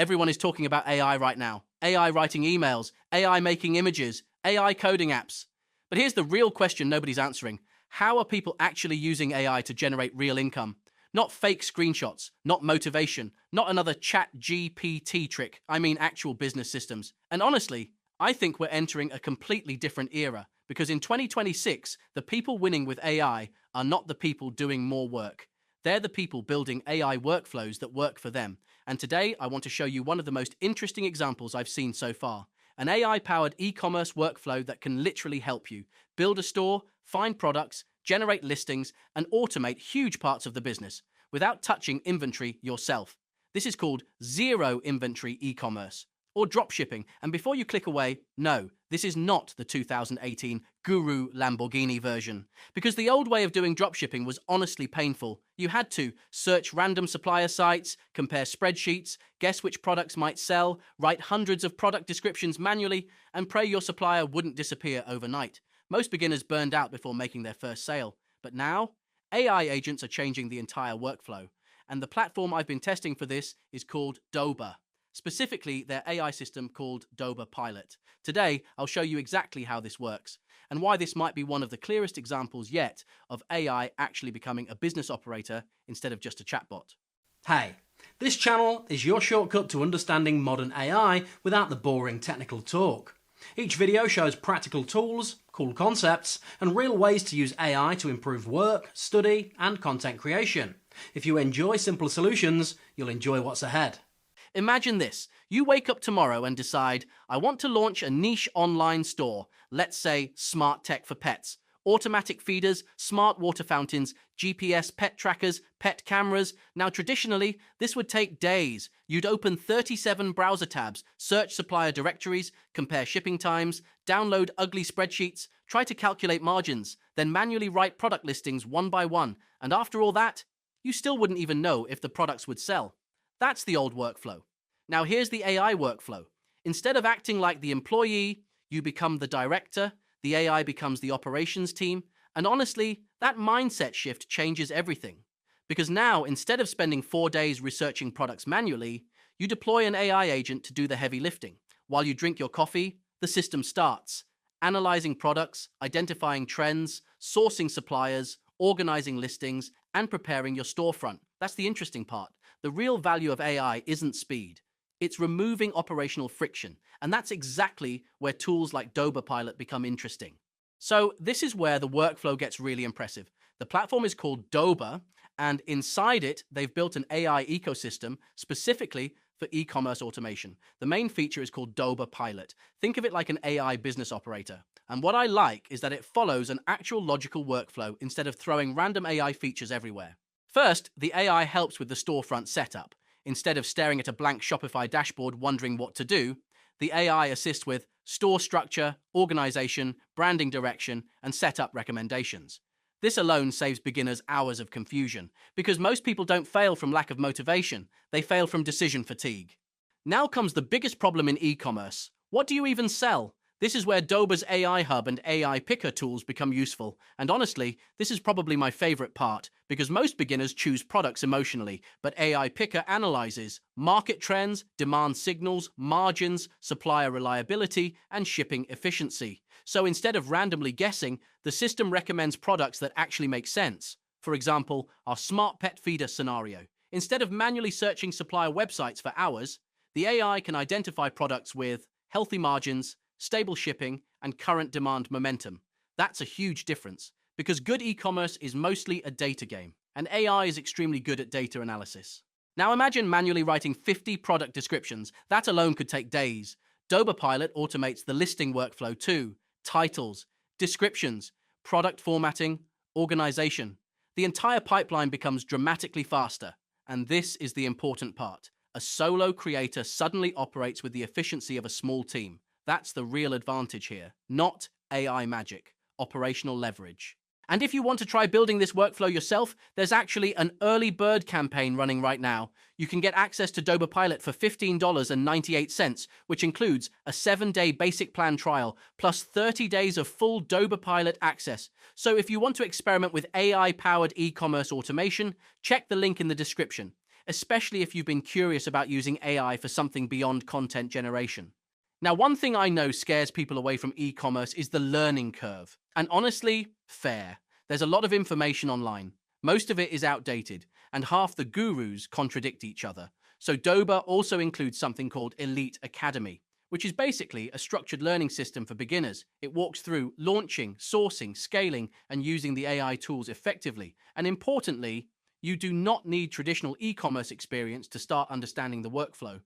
Everyone is talking about AI right now. AI writing emails, AI making images, AI coding apps. But here's the real question nobody's answering. How are people actually using AI to generate real income? Not fake screenshots, not motivation, not another chat GPT trick. I mean actual business systems. And honestly, I think we're entering a completely different era, because in 2026, the people winning with AI are not the people doing more work. They're the people building AI workflows that work for them. And today, I want to show you one of the most interesting examples I've seen so far. An AI-powered e-commerce workflow that can literally help you build a store, find products, generate listings, and automate huge parts of the business without touching inventory yourself. This is called zero inventory e-commerce, or dropshipping. And before you click away, no, this is not the 2018 Guru Lamborghini version. Because the old way of doing dropshipping was honestly painful. You had to search random supplier sites, compare spreadsheets, guess which products might sell, write hundreds of product descriptions manually, and pray your supplier wouldn't disappear overnight. Most beginners burned out before making their first sale. But now, AI agents are changing the entire workflow. And the platform I've been testing for this is called Doba. Specifically, their AI system called Doba Pilot. Today, I'll show you exactly how this works, and why this might be one of the clearest examples yet of AI actually becoming a business operator instead of just a chatbot. Hey, this channel is your shortcut to understanding modern AI without the boring technical talk. Each video shows practical tools, cool concepts, and real ways to use AI to improve work, study, and content creation. If you enjoy simple solutions, you'll enjoy what's ahead. Imagine this. You wake up tomorrow and decide, I want to launch a niche online store. Let's say smart tech for pets. Automatic feeders, smart water fountains, GPS pet trackers, pet cameras. Now, traditionally, this would take days. You'd open 37 browser tabs, search supplier directories, compare shipping times, download ugly spreadsheets, try to calculate margins, then manually write product listings one by one. And after all that, you still wouldn't even know if the products would sell. That's the old workflow. Now here's the AI workflow. Instead of acting like the employee, you become the director, the AI becomes the operations team, and honestly, that mindset shift changes everything. Because now, instead of spending 4 days researching products manually, you deploy an AI agent to do the heavy lifting. While you drink your coffee, the system starts, analyzing products, identifying trends, sourcing suppliers, organizing listings, and preparing your storefront. That's the interesting part. The real value of AI isn't speed. It's removing operational friction, and that's exactly where tools like Doba Pilot become interesting. So this is where the workflow gets really impressive. The platform is called Doba, and inside it, they've built an AI ecosystem specifically for e-commerce automation. The main feature is called Doba Pilot. Think of it like an AI business operator. And what I like is that it follows an actual logical workflow instead of throwing random AI features everywhere. First, the AI helps with the storefront setup. Instead of staring at a blank Shopify dashboard wondering what to do, the AI assists with store structure, organization, branding direction, and setup recommendations. This alone saves beginners hours of confusion, because most people don't fail from lack of motivation, they fail from decision fatigue. Now comes the biggest problem in e-commerce. What do you even sell? This is where Doba's AI Hub and AI Picker tools become useful, and honestly, this is probably my favorite part, because most beginners choose products emotionally, but AI Picker analyzes market trends, demand signals, margins, supplier reliability, and shipping efficiency. So instead of randomly guessing, the system recommends products that actually make sense. For example, our smart pet feeder scenario. Instead of manually searching supplier websites for hours, the AI can identify products with healthy margins, stable shipping, and current demand momentum. That's a huge difference, because good e-commerce is mostly a data game, and AI is extremely good at data analysis. Now imagine manually writing 50 product descriptions. That alone could take days. Doba Pilot automates the listing workflow too. Titles, descriptions, product formatting, organization. The entire pipeline becomes dramatically faster, and this is the important part. A solo creator suddenly operates with the efficiency of a small team. That's the real advantage here, not AI magic, operational leverage. And if you want to try building this workflow yourself, there's actually an early bird campaign running right now. You can get access to Doba Pilot for $15.98, which includes a 7-day basic plan trial, plus 30 days of full Doba Pilot access. So if you want to experiment with AI-powered e-commerce automation, check the link in the description. especially if you've been curious about using AI for something beyond content generation. Now, one thing I know scares people away from e-commerce is the learning curve. And honestly, fair. There's a lot of information online. Most of it is outdated, and half the gurus contradict each other. So Doba also includes something called Elite Academy, which is basically a structured learning system for beginners. It walks through launching, sourcing, scaling, and using the AI tools effectively. And importantly, you do not need traditional e-commerce experience to start understanding the workflow.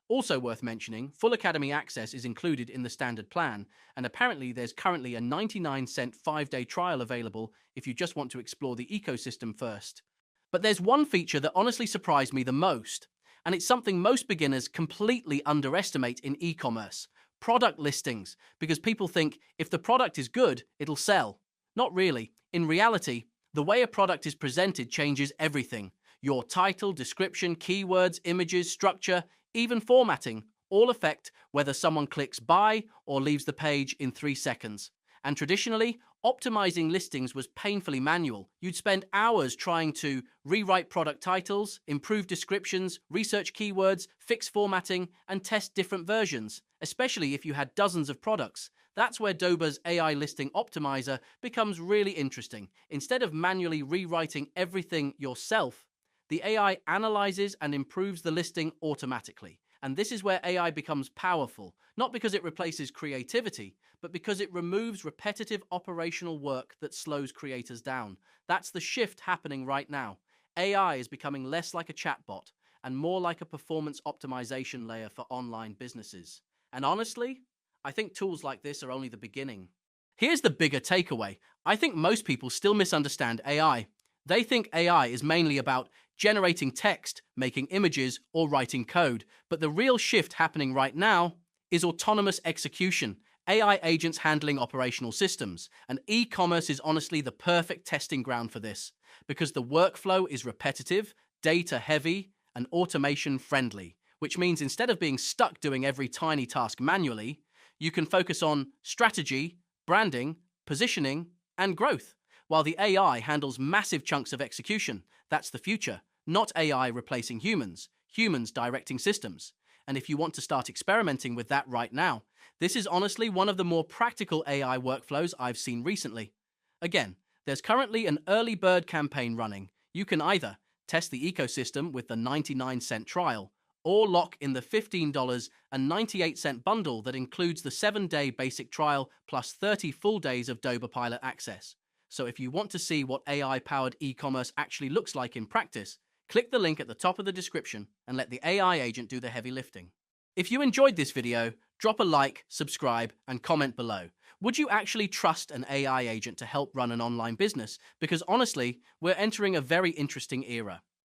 Also worth mentioning, full Academy access is included in the standard plan, and apparently there's currently a 99-cent 5-day trial available if you just want to explore the ecosystem first. But there's one feature that honestly surprised me the most, and it's something most beginners completely underestimate in e-commerce: product listings, because people think if the product is good, it'll sell. Not really. In reality, the way a product is presented changes everything. Your title, description, keywords, images, structure, even formatting, all affect whether someone clicks buy or leaves the page in 3 seconds. And traditionally, optimizing listings was painfully manual. You'd spend hours trying to rewrite product titles, improve descriptions, research keywords, fix formatting, and test different versions, especially if you had dozens of products. That's where Doba's AI listing optimizer becomes really interesting. Instead of manually rewriting everything yourself, the AI analyzes and improves the listing automatically. And this is where AI becomes powerful, not because it replaces creativity, but because it removes repetitive operational work that slows creators down. That's the shift happening right now. AI is becoming less like a chatbot and more like a performance optimization layer for online businesses. And honestly, I think tools like this are only the beginning. Here's the bigger takeaway. I think most people still misunderstand AI. They think AI is mainly about generating text, making images, or writing code. But the real shift happening right now is autonomous execution, AI agents handling operational systems. And e-commerce is honestly the perfect testing ground for this, because the workflow is repetitive, data-heavy, and automation-friendly, which means instead of being stuck doing every tiny task manually, you can focus on strategy, branding, positioning, and growth, while the AI handles massive chunks of execution. That's the future, not AI replacing humans, humans directing systems. And if you want to start experimenting with that right now, this is honestly one of the more practical AI workflows I've seen recently. Again, there's currently an early bird campaign running. You can either test the ecosystem with the 99-cent trial, or lock in the $15.98 bundle that includes the 7-day basic trial plus 30 full days of Doba Pilot access. So if you want to see what AI-powered e-commerce actually looks like in practice, click the link at the top of the description and let the AI agent do the heavy lifting. If you enjoyed this video, drop a like, subscribe, and comment below. Would you actually trust an AI agent to help run an online business? Because honestly, we're entering a very interesting era.